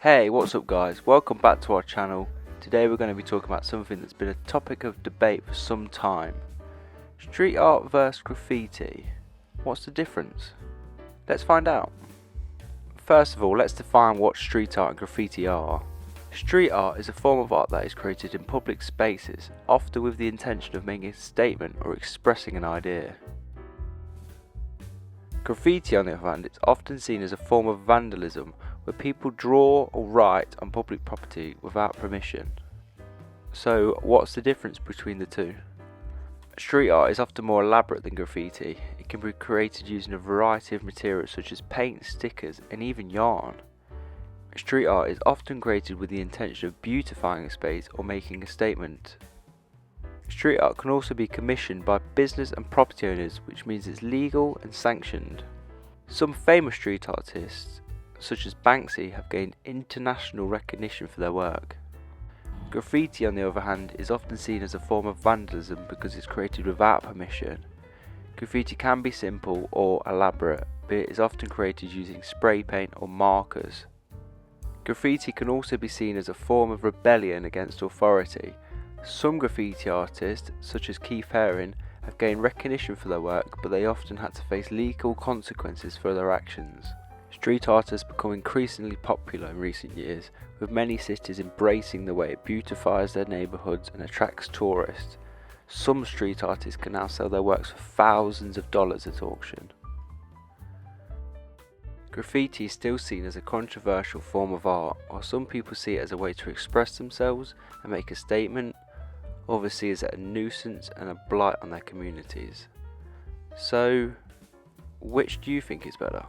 Hey, what's up guys? Welcome back to our channel. Today we're going to be talking about something that's been a topic of debate for some time. Street art versus graffiti. What's the difference? Let's find out. First of all, let's define what street art and graffiti are. Street art is a form of art that is created in public spaces, often with the intention of making a statement or expressing an idea. Graffiti, on the other hand, is often seen as a form of vandalism where people draw or write on public property without permission. So, what's the difference between the two? Street art is often more elaborate than graffiti. It can be created using a variety of materials such as paint, stickers, and even yarn. Street art is often created with the intention of beautifying a space or making a statement. Street art can also be commissioned by business and property owners, which means it's legal and sanctioned. Some famous street artists, such as Banksy, have gained international recognition for their work. Graffiti, on the other hand, is often seen as a form of vandalism because it's created without permission. Graffiti can be simple or elaborate, but it is often created using spray paint or markers. Graffiti can also be seen as a form of rebellion against authority. Some graffiti artists, such as Keith Haring, have gained recognition for their work, but they often had to face legal consequences for their actions. Street art has become increasingly popular in recent years, with many cities embracing the way it beautifies their neighbourhoods and attracts tourists. Some street artists can now sell their works for thousands of dollars at auction. Graffiti is still seen as a controversial form of art, while some people see it as a way to express themselves and make a statement. Others see it as a nuisance and a blight on their communities. So, which do you think is better?